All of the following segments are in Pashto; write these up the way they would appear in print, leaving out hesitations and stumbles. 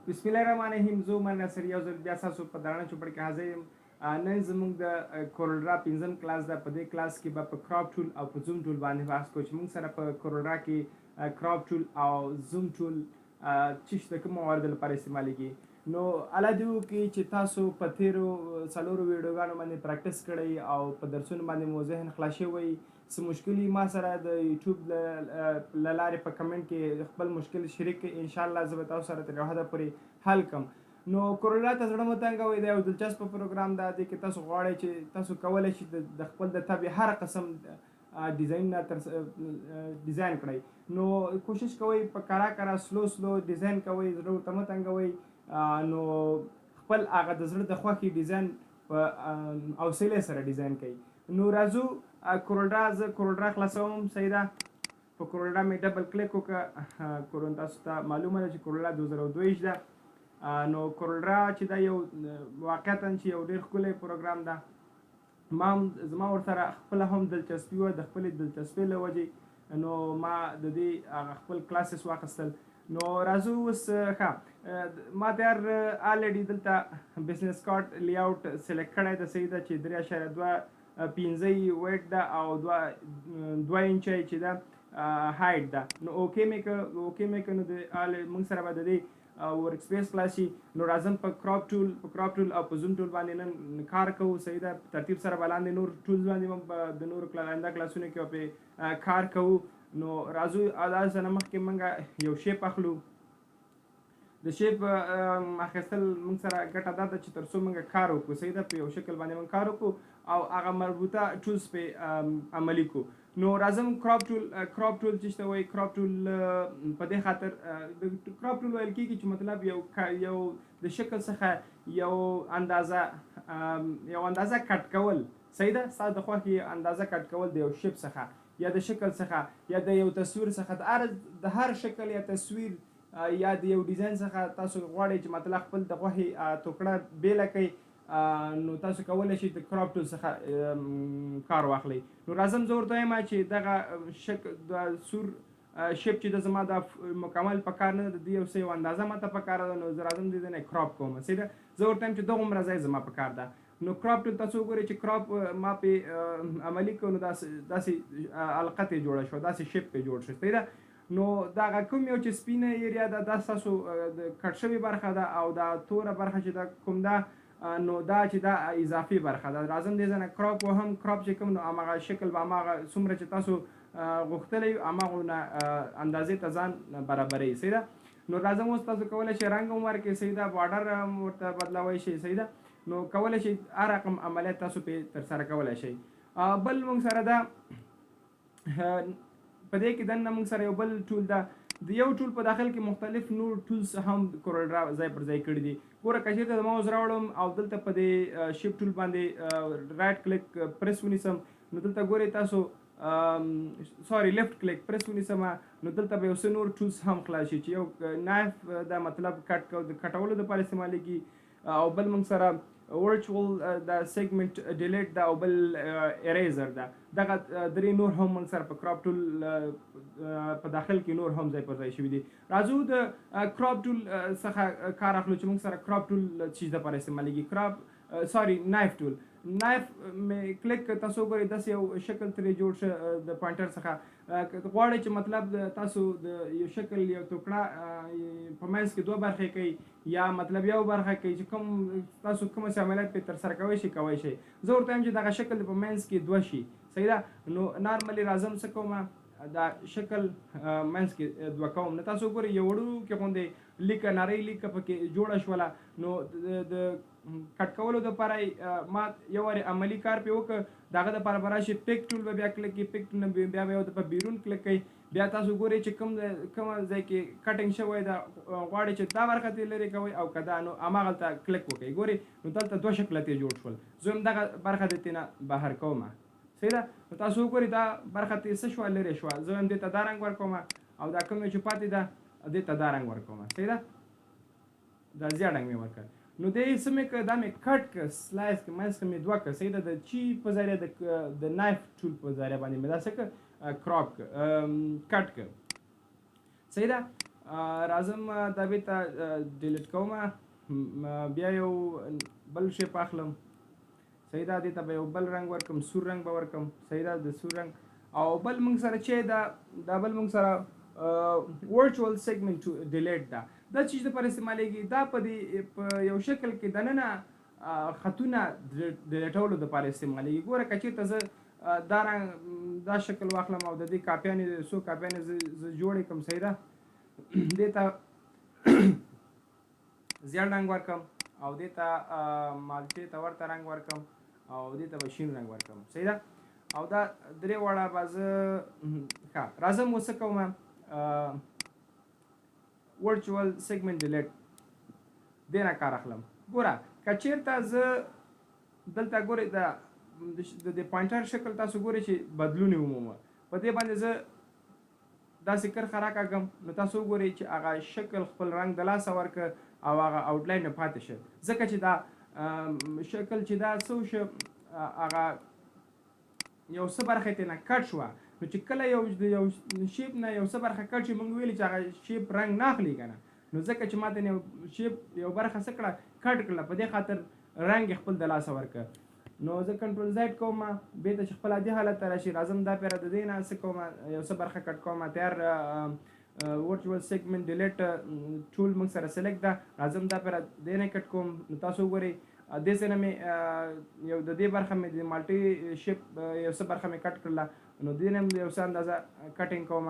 بسم الله الرحمن الرحیم. زه عمر ناصر یو ځل بیا ستاسو په درانه چوپړ کې حاضر یم. نن زموږ د کورلډرا پنځم کلاس ده. په دې کلاس کې به په کراپ ټول او په زوم ټول باندې بحث کوو چې موږ سره په کورلډرا کې کراپ ټول او زوم ټول چې د کوم موارد لپاره استعمالیږي. نو الله دې وکړي چې تاسو په تیرو څلورو ویډیوګانو باندې پریکټس کړئ او په درسونو باندې مو ذهن خلاص شوی. څه مشکل ما سره د یوټیوب له لارې په کمنټ کې خپل مشکل شریک کړئ. انشاءالله زه به تاسو سره تر یو حده پورې حل کړم. نو کورلډرا ته زړه مه تنګوئ. دا یو دلچسپه پروګرام ده. دې کې تاسو غواړئ چې تاسو کولی شئ د خپل د طبع هر قسم ډیزاین کړئ. نو کوشش کوئ په کرا سلو ډیزاین کوئ. زړه ورته مه تنګوئ. نو خپل هغه د زړه د خوښې ډیزاین په حوصلې سره ډیزاین کوئ. نو راځو کورلډرا خلاصوم. صحیح ده. په کورلډرا مې ډبل کلیک وکړه. تاسو ته معلومه ده چې کورلډرا 2022 ده. نو کورلډرا چې دا یو واقعیتا چې یو ډېر ښکلی پروګرام ده. زما ورسره خپله هم دلچسپي وه. د خپلې دلچسپۍ له وجې نو ما د دې خپل کلاسز واخیستل. نو راځو اوس ښه ما تیار الریډي دلته بزنس کارت لی آوټ سلیکټ کړی ده. صحیح ده چې 3.2 15 ویټ ده او 2 انچه چې ده هایټ ده. نو اوکې مې که نو موږ سره به د دې ورک سپیس خلاص شي. نو راځم په کراپ ټول او په زوم ټول باندې نن کار کوو. صحیح ده. ترتیب سره به لاندې نور ټولز باندې هم د نورو آینده کلاسونو کې په کار کوو. نو راځو داسې نه مخکې موږ یو شیپ اخلو. د شیپ اخیستل موږ سره ګټه دا ده چې تر څو موږ کار وکړو. صحیح ده. په یو شکل باندې موږ کار وکړو او هغه مربوطه ټولز پې عملي کړو. نو راځم کراپ ټول چې ته وایي کراپ ټول په دې خاطر د کراپ ټول ویل کېږي چې مطلب یو د شکل څخه یو اندازه کټ کول. صحیح ده. ستا د خوښې اندازه کټ کول د یو شیپ څخه یا د شکل څخه یا د یو تصویر څخه د هر شکل یا تصویر یا د یو ډیزاین څخه تاسو غواړئ چې مطلب خپل د خوښې ټوکړه بیله کړئ. نو تاسو کولی شئ د کراپ ټول څخه کار واخلئ. نو راځم زه ورته وایم چې دغه د سور شیپ چې د زما د مکمل په کار نه ده. د یو څه یو اندازه ماته په کار ده. نو زه راځم د دې نه کراپ کوم. صحیح ده. زه ورته وایم چې دغومره ځای زما په کار ده. نو کراپ ټول تاسو وګورئ چې کراپ ما پې عملي کړو. نو داسې حلقه ترې جوړه شوه. داسې شیپ پې جوړ شو. صحیح ده. نو دغه کوم یو چې سپینه ایریا ده دا ستاسو د کټ شوې برخه ده او دا توره برخه چې ده کوم ده نو دا چې دا اضافي برخه ده. راځم دې ځای نه کراپ وهم. کراپ چې کوم نو هماغه شکل به هماغه څومره چې تاسو غوښتلی هماغونه اندازې ته ځان برابروي. صحیح ده. نو راځم اوس تاسو کولی شئ رنګ هم ورکړئ. صحیح ده. بارډر هم ورته بدلوی شئ. صحیح ده. نو کولی شئ هر رقم عملیات تاسو پې ترسره کولی شئ. بل موږ سره ده په دې کې دننه موږ سره یو بل ټول ده. د یو ټول په داخل کې مختلف نور ټولز هم کورلډرا ځای پر ځای کړي دي. ګوره که چېرته د ماوس راوړم او دلته په دې شیپ ټول باندې رایټ کلیک پریس ونیسم نو دلته ګورئ تاسو لیفټ کلیک پریس ونیسم نو دلته به یو څه نور ټولز هم خلاص شي چې یو نایف دا مطلب کټولو دپاره استعمالیږي او بل موږ سره ورچوال دا سیګمنټ ډیلیټ دا او بل اریزر ده. دغه درې نور هم موږ سره په کراپ ټول په داخل کې نور هم ځای پر ځای شوي دي. راځو د کراپ ټول څخه کار اخلو چې موږ سره کراپ ټول چیز دپاره استعمالیږي. نایف ټول نایف مې کلیک تاسو وګورئ داسې یو شکل ترې جوړ شه د پوینټر څخه. غواړئ چې مطلب تاسو د یو شکل یو ټوکړه په منځ کې دوه برخې کوئ یا مطلب یو برخه کوي چې کوم تاسو کوم څه عملیات پې ترسره کوی شئ. زه ورته وایم چې دغه شکل په منځ کې دوه شي. صحیح ده. نو نارملي راځم څه کومه دا شکل منځ کې دوه کوم. نو تاسو وګورئ یو وړوکې غوندې لیکه نرۍ لیکه پکې جوړه شوله. نو د کټ کولو دپاره ما یو وارې عملي کار پې وکړ. د هغه دپاره به راشي پیک ټول به بیا کلیک کړئ. پیک ټول نه بیا به یو دفعه بیرون کلیک کړئ. بیا تاسو ګورئ چې کومه ځای کې کټینګ شوی ده غواړئ چې دا برخه ترې لرې کوئ او که دا نو هماغلته کلیک وکړئ. ګورئ نو دلته دوه شکله ترې جوړ شول. زه هم دغه برخه د ترې نه بهر کوم. صحیح ده. نو تاسو وګورئ دا برخه ترې څه شوه لرې شوه. زه هم دې ته دا رنګ ورکوم او دا کوم چې پاتې ده دې ته دا رنګ ورکوم. صحیح ده. دا زیړ رنګ مې ورکړ. نو دې څه مې کړه دا مې کټ کړه سلایس کړه منځ کې مې دوه کړه. صحیح ده. د چی په ذریعه د نایف ټول په ذریعه باندې مې دا څه کړه کراپ کړه کټ کړه. صحیح ده. راځم دا بیرته ډیلیټ کوم بیا یو بل شیپ اخلم صحیح ده دې ته به یو بل رنګ ورکم سور رنګ به ورکم صحیح ده د سور رنګ او بل موږ سره چې دا بل موږ سره ورچوال سیګمنټ ډیلیټ ده دا چیز د پر استعمالیږي دا په یو شکل کې دننه خطونه ډیلیټولو د پر استعمالیږي ګوره که چېرته زه دا رنګ دا شکل واخلم او د دې کاپیانې څو کاپیانې زه جوړې کړم صحیح ده دې ته زیړ رنګ ورکم او دې ته مالټې ته ورته رنګ ورکم او دې ته به شین رنګ ورکم صحیح ده او دا درې واړه به زه ښه راځم اوس څه کوم ورچوال سیګمنټ ډیلیټ دې نه کار اخلم ګوره که چېرته زه دلته ګورئ د دې پوینټر شکل تاسو ګورئ چې بدلون یې ومومه په دې باندې زه داسې کرښه راکاږم نو تاسو وګورئ چې هغه شکل خپل رنګ د لاسه ورکړه او هغه آوټلاین نه پاتې شه ځکه چې دا شکل چې دا څه وشه هغه یو څه برخه یې ترېنه کټ شوه نو چې کله یو شیپ نه یو څه برخه کټ شي موږ ویلي چې هغه شیپ رنګ نه اخلي که نه نو ځکه چې ما ته شیپ یو برخه څه کړه کټ کړله په دې خاطر رنګ یې خپل د لاسه ورکړه نو زه کنټرول زیډ کوم بېرته چې خپل عادي حالت ته راشي راځم دا پیره د دې نه څه کوم یو څه برخه کټ کوم تیار ورچوال سیګمنټ ډیلیټ ټول موږ سره سلیکټ ده راځم دا پیره دې نه کټ کوم نو تاسو وګورئ دې څه نه مې یو د دې برخه مې د مالټي شیپ یو څه برخه مې کټ کړله نو دې نه یو څه اندازه کټینګ کوم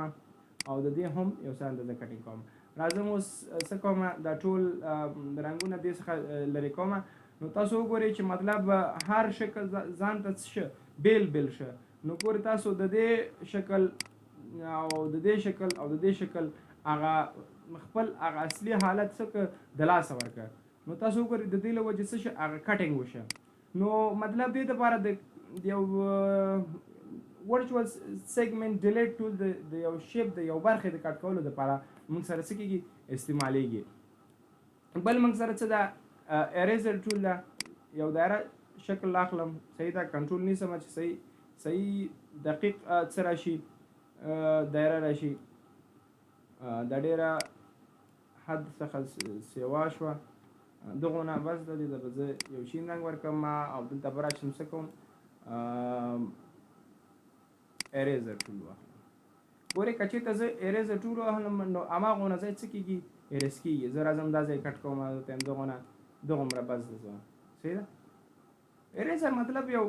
او د دې هم یو څه اندازه کټینګ کوم راځم اوس څه کوم دا ټول رنګونه دې څخه لرې کوم نو تاسو وګورئ چې مطلب هر شکل ځان ته څه بیل شه نو ګورئ تاسو د دې شکل او د دې شکل او د دې شکل هغه خپل هغه اصلي حالت څه د لاسه ورکړه نو تاسو وګورئ د دې له وجې څه هغه کټینګ وشه نو مطلب دې دپاره د یو ورچوال سیګمنټ ډیلیټ ټول د یو شیپ د یو برخې د کټ کولو دپاره موږ سره څه کېږي استعمالیږي بل موږ سره څه ده اریزر ټول ده یو دایره شکل اخلم صحیح ده کنټرول نیسم چې صحیح دقیق څه راشي دایره راشي دا ډیره حد څخه سیوا شوه دغو نه بس د دې به زه یو شین رنګ ورکړم او دلته به راشم څه کوم اریزر ټول واخلم ګورئ که چېرته زه اریزر ټول واخلم نو هماغونه ځای څه کېږي اریز کېږي زه راځم دا ځای کټ کوم دغو نه دغومره بس ده زه صحیح ده اریزر مطلب یو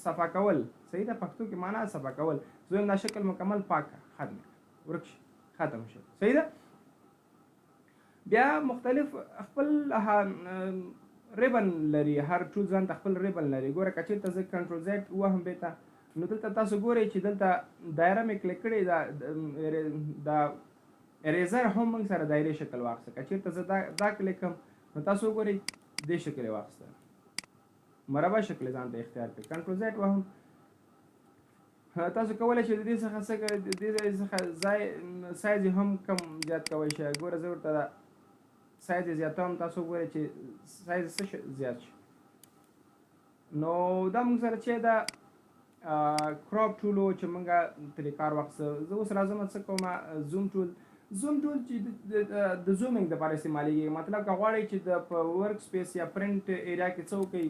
صفا کول صحیح ده پښتو کې معنا صفا کول زه دا شکل مکمل پاک ختم ورک شي ختم شي صحیح ده بیا مختلف خپل ریبن لري هر ټول ځان ته خپل ریبن لري ګوره که چېرته زه کنټرول زیډ وهم بېرته نو دلته تاسو ګورئ چې دلته دایره مې کلیک کړې دا اریزر هم موږ سره دایرې شکل واخیسته که چېرته زه دا کلیک کړم نو تاسو وګورئ دې شکل یې واخیسته مربع شکل ځان ته اختیار کړئ کنټرول زیډ وهم تاسو کولی شئ د دې څخه څه د دې څخه سایز هم کم زیات کولی شئ ګوره زه ورته سایز یې زیاتوم تاسو وګورئ چې سایز څه زیات شي نو دا موږ سره چې دا کراپ ټول و چې موږ ترې کار واخیسته زه اوس راځم څه کوم زوم ټول چې د زومینګ دپاره استعمالیږي مطلب که غواړئ چې په ورک سپیس یا پرنټ ایریا کې څه وکړئ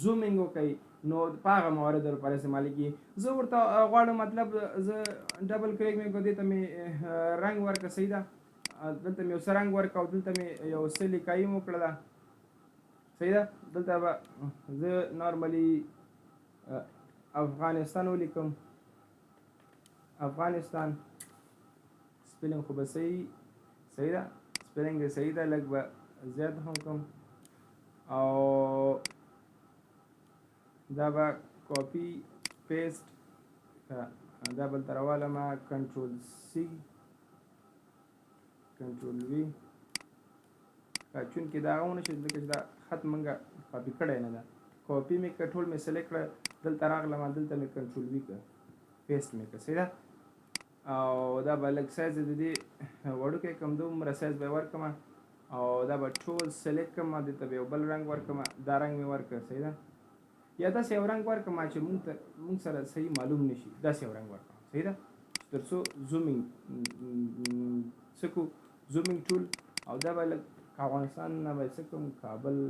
زومینګ وکړئ نو په هغه مواردو لپاره استعمالیږي زه ورته غواړم مطلب زه ډبل کلیک مې کړو دې ته مې رنګ ورکړه صحیح ده دلته مې یو څه رنګ ورکړه او دلته مې یو څه لیکایي مې وکړله صحیح ده دلته به زه نارملي افغانستان ولیکم افغانستان سپیلنګ خو به صحیح ده سپیلنګ یې صحیح ده لږ به زیات هم کوم او دا به کاپي پیسټ دا بل ته راوالم کنټرول سی کنټرول وي چونکې دا هغه ونه شي ځکه چې دا خط موږ کاپي کړی نه ده کاپي مې کړه ټول مې سلیکټ کړه دلته راغلم دلته مې کنټرول وي کړه پیسټ مې کړه صحیح ده او دا به لږ سایز د دې وړوکی کړم دومره سایز به یې ورکړم او دا به ټول سلیکټ کړم دلته به یو بل رنګ ورکړم دا رنګ مې ورکړه صحیح ده یا داسې یو رنګ ورکړم چې موږ سره صحیح معلوم نشي داسې یو رنګ ورکړم صحیح ده تر څو زومینګ څه کو زومینګ ټول او دا به لږ افغانستان نه به څه کوم کابل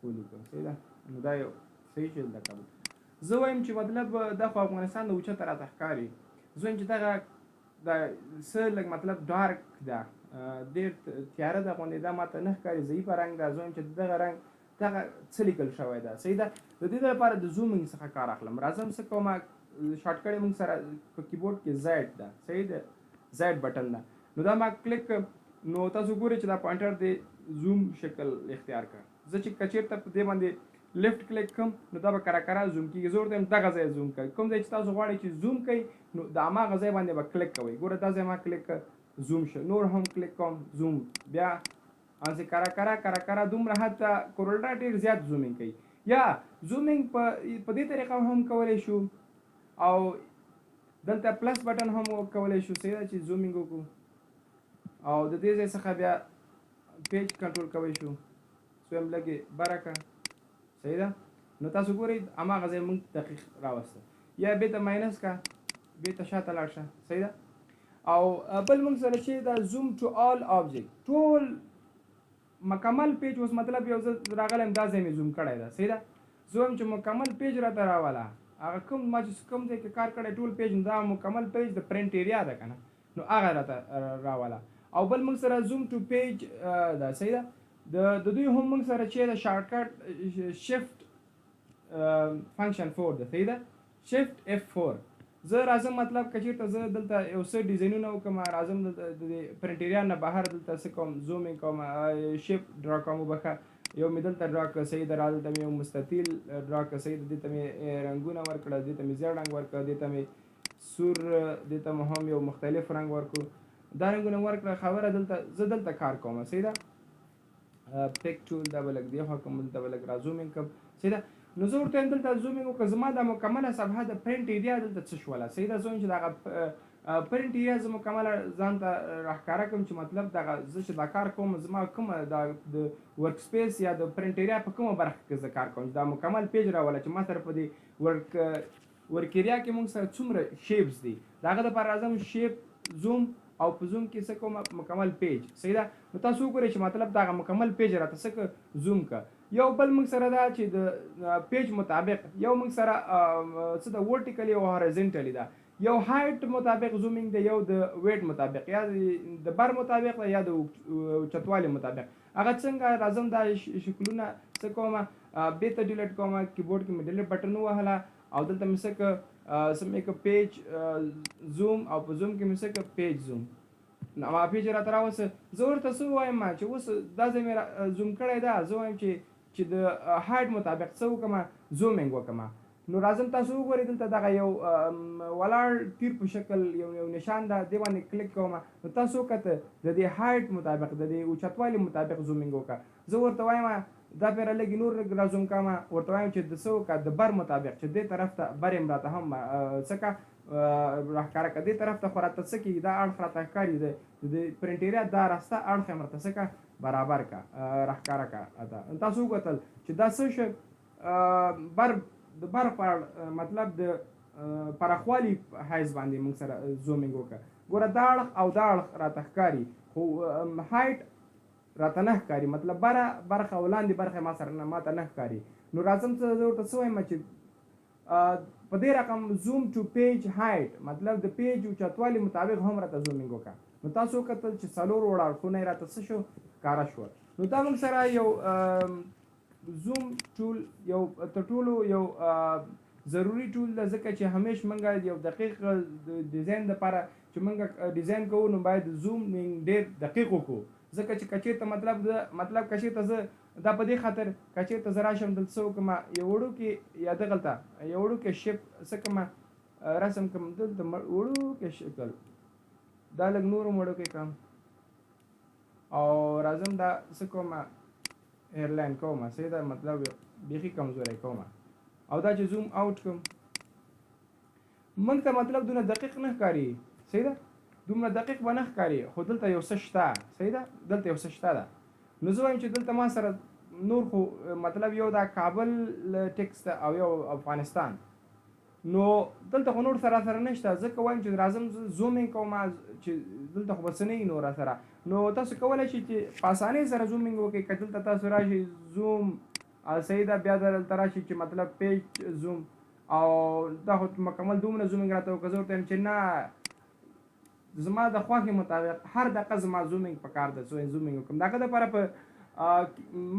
ولیکم صحیح ده نو دا یو صحیح شی د کابل زه وایم چې مطلب دا خو افغانستان د اوچته راته ښکاري زه وایم چې دغه د څه لږ مطلب ډارک ده ډېر تیاره ده غوندې دا ماته نه ښکاري ضعیفه رنګ ده زه وایم چې دغه رنګ دغه څه لیکل شوی ده صحیح ده د دې لپاره د زومینګ څخه کار اخلم راځم څه کومه شارټکټ یې موږ سره په کیبورډ کې زیډ ده صحیح ده زیډ بټن ده نو دا ما کلیک نو تاسو ګورئ چې دا پوینټر د زوم شکل اختیار کړ زه چې کچیرته په دې باندې لیفت کلیک کوم نو دا به کرا زوم کیږي زه ورته وایم دغه ځای زوم کوي کوم ځای چې تاسو غواړئ چې زوم کوي نو د هماغه ځای باندې به کلیک کوئ ګوره دا ځای ما کلیک زوم شو نور هم کلیک کوم زوم بیا انځ کرا دومره حتی کورلډا ډېر زیات زومینګ کوي یا زومینګ په دې طریقه هم کولی شو او دلته پلس بټن هم کولی شو صحیح ده چې زومینګ وکړو او د دې ځای څخه بیا پیج کنټرول کولی شو سویم لږې بره کړه صحیح ده نو تاسو ګورئ هماغه ځای موږ دقیق راوسته یا بېرته ماینس کا بېرته شاته لاړ شه صحیح ده او بل موږ سره چې دا زوم ټو آل آبجیکټ ټول مکمل پیج اوس مطلب یو زه راغلی دا ځای مې زوم کړی ده صحیح ده زه وایم چې مکمل پیج راته راوله هغه کوم ما چې کوم ځای کې کار کړی ټول پیج دا مکمل پیج د پرنټ ایریا ده که نه نو هغه راته راوله او بل موږ سره زوم ټو پیج ده صحیح ده د دوی هم موږ سره چې د شارټکټ شفت فنکشن 4 ده صحیح ده شفت F4 زه راځم مطلب که چېرته زه دلته یو څه ډیزاینونه وکړم راځم د پرنټ ایریا نه بهر دلته څه کوم زومینګ کوم شیپ ډرا کوم وبښه یو مې دلته ډرا کړه صحیح ده را دلته مې یو مستطیل ډرا کړه صحیح ده دې ته مې رنګونه ورکړه دې ته مې زیړ رنګ ورکړه دې ته مې سور دې ته مې هم یو مختلف رنګ ورکړو دا رنګونه ورکړه خبره دلته زه دلته کار کوم صحیح ده پیک ټول دا به لږ دې خوا کوم دلته به لږ را زومینګ کوم صحیح ده نو زه ورته دلته زومینګ وکړه زما دا مکمله صفحه د پرنټ ایریا دلته څه شوله صحیح ده زه وایم چې دغه پرنټ ایریا زه مکمله ځان ته راښکاره کړم چې مطلب دغه زه چې دا کار کوم زما کومه د ورک سپیس یا د پرنټ ایریا په کومه برخه کې زه کار کوم دا مکمل پیج راوله چې ما سره په دې ورک ایریا کې موږ سره څومره شیپس دي د هغه دپاره راځم شیپ زوم او په زوم کې څه کوم مکمل پیج صحیح ده نو تاسو وګورئ چې مطلب دغه مکمل پیج راته څه زوم که یو بل موږ سره دا چې د پیج مطابق یو موږ سره څه ده ورټیکلی او هورایزنټلی ده یو هایټ مطابق زومینګ دی یو د ویټ مطابق یا د بر مطابق ده یا د چتوالي مطابق هغه څنګه راځم دا شکلونه څه کومه بېرته ډیلیټ کومه کیبورډ کې مې ډیلیټ بټن ووهله او دلته مې څه که پیج زوم او په زوم کې مې څه پیج زوم نو ما پیج راته راوسه زه ورته څه ووایم چې اوس دا ځای مې زوم کړی ده زه وایم چې د هایټ مطابق څه وکړم زومینګ وکړم نو راځم تاسو وګورئ دلته دغه یو ولاړ تیر په شکل یو نشان ده دې باندې کلیک کوم نو تاسو وکته د دې هایټ مطابق د دې اوچتوالي مطابق زومینګ وکړه زه ورته وایم دا پیره لږ نور را زوم کوم ورته وایم چې د څه وکړه د بر مطابق چې دې طرف ته بر یې راته هم څه کا راښکاره کړه دې طرف ته خو راته څه کېږي دا اړخ راته ښکاري د پرنټ ایریا دا راسته اړخ یې راته څه کا برابر کا راښکاره کا تاسو وکتل چې دا څه شو د بر پر مطلب د پراخوالي حیث باندې موږ سره زومینګ وکړه ګوره دا اړخ او دا اړخ راته ښکاري خو هایټ راته نه ښکاري مطلب برخه او لاندې برخه ما سره ماته نه ښکاري نو راځم زه ورته څه وایم چې په دې رقم زوم ټو پیج هایټ مطلب د پیج اوچتوالي مطابق هم راته زومینګ وکړه نو تاسو وکتل چې څلور وړه اړخونه یې راته څه شو ښکاره شوه نو دا موږ سره یو زوم ټول یو تر ټولو یو ضروري ټول ده ځکه چې همیش موږ یو دقیق ډیزاین دپاره چې موږ ډیزاین کوو نو باید زومینګ ډېر دقیق وکړو ځکه چې که چېرته مطلب که چېرته زه دا په دې خاطر که چېرته زه راشم دلته څه وکړم یو وړوکې یا دغلته یو وړوکې شیپ څه کړم رسم کړم دلته وړوکې شکل دا لږ نور هم وړوکی کړم او راځم دا څه کوم ایرلاین کوم صحیح ده مطلب بیخي کمزوری کوم او دا چې زوم آوټ کوم موږ ته مطلب دونه دقیق نه ښکاري صحیح ده دومره دقیق به نه ښکاري خو دلته یو څه شته صحیح ده دلته یو څه شته ده نو زه وایم چې دلته ما سره نور خو مطلب یو دا کابل ټیکس ده او یو افغانستان نو دلته خو نور سره نشته، ځکه وایم چې راځم زومینګ کوم چې دلته خو بس نه نور سره. نو تاسو کولی شئ چې په اسانۍ سره زومینګ وکړئ. که دلته تاسو راشئ زوم صحیح ده، بیا دلته راشئ چې مطلب پیج زوم، او دا خو مکمل دومره زومینګ راته وکړه. زه ورته وایم چې نه، زما د خوښې مطابق هر دقیقه زما زومینګ پکار ده، زومینګ وکړم. د هغه دپاره په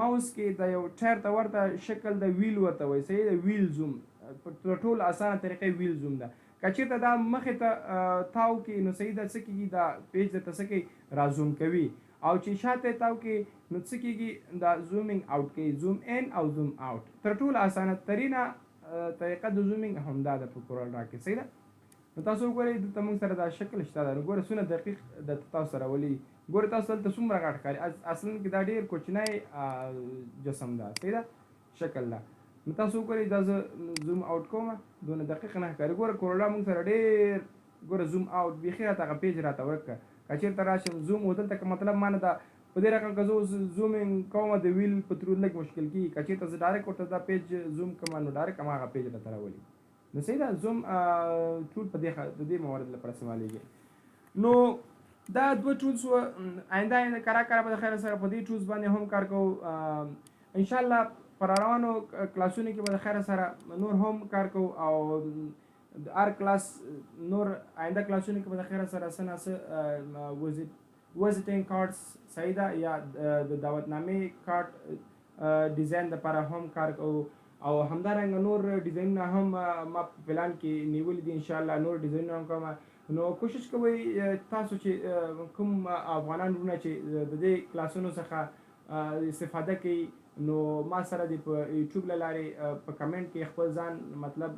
ماوس کې د یو ټایر ته ورته شکل د ویل ورته وایي، صحیح ده، ویل زوم په ټول اسانه طریقې ویل زوم ده. که چېرته دا مخې ته تاو کې نو صحیح ده، څه کېږي دا پیج درته څه کوي را زوم کوي، او چې شاته تاو کې نو څه کېږي دا زومینګ آوټ کوي، زوم ان او زوم آوټ. تر ټولو اسانه ترینه طریقه د زومینګ همدا ده په کورل را کې، صحیح ده. نو تاسو وګورئ دلته موږ سره دا شکل شته ده. نو ګوره څونه دقیق د تاسو سره ولي ګوره تاسو دلته څومره غټ ښکاري، اصلا کې دا ډېر کوچنی جسم ده، صحیح ده، شکل ده. نو تاسو وګورئ دا زه زوم آوټ کوم، دونه دقیق نه ښکاري. ګوره کورولا موږ سره ډېر ګوره زوم آوټ بیخي راته هغه پیج راته ورک کړه. که چېرته راشم زوم و دلته که مطلب ما نه دا په دې رقم که زه اوس زومینګ کوم د ویل په ترو لږ مشکل کېږي. که چېرته زه ډایرکټ ورته دا پیج زوم کوم نو ډایرکټ هماغه پیج راته راولي. نو صحیح ده، زوم ټول په دې موارد لپاره استعمالېږي. نو دا دوه ټولز و، آینده کرا به د خیر سره په دې ټولز باندې هم کار کوو انشاءالله. پر روانو کلاسونو کې به د خیر سره نور هم کار کوو، او د هر کلاس نور آینده کلاسونو کې به د خیر سره څه نه څه وزټینګ کارډز، صحیح ده، یا د دعوتنامې کارت ډیزاین دپاره هم کار کوو، او همدارنګه نور ډیزاینونه هم ما په پلان کې نیولي دي انشاءالله. نور ډیزاینونه هم کوم. نو کوشش کوئ تاسو چې کوم افغانان وروڼه چې د دې کلاسونو څخه استفاده کوي، نو ما سره د په یوټیوب له لارې په کمنټ کې خپل ځان مطلب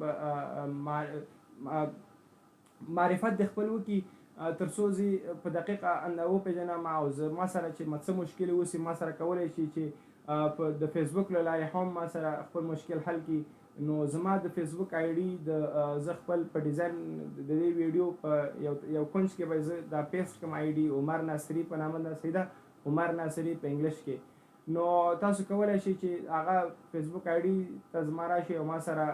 معرفت د خپل وکړي، تر څو زه په دقیقه وپېژنم، او زه ما سره چې څه مشکل اوسي ما سره کولی شي چې په د فیسبوک له لارې هم ما سره خپل مشکل حل کړي. نو زما د فیسبوک آی ډي زه خپل په ډیزاین د دې ویډیو په یو کونج کې به زه دا پیسټ کوم، آی ډي عمر ناصري په نامه ده، صحیح ده، عمر ناصري په انګلیش کې. نو تاسو کولی شئ چې هغه فیسبوک آی ډي ته زما راشئ او ما سره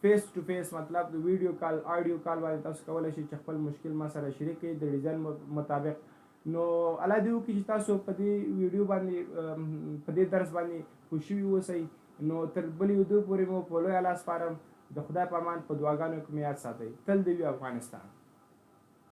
فیس ټو فیس مطلب د ویډیو کال آډیو کال باندې تاسو کولی شئ چې خپل مشکل ما سره شریک کړئ د ډیزاین مطابق. نو الله دې وکړي چې تاسو په دې ویډیو باندې په دې درس باندې پوه شوي اوسئ. نو تر بلې ویډیو پورې مو په لوی الله سپارم. د خدای په امان، په دعاګانو کې مې یاد ساتئ. تل دې وي افغانستان.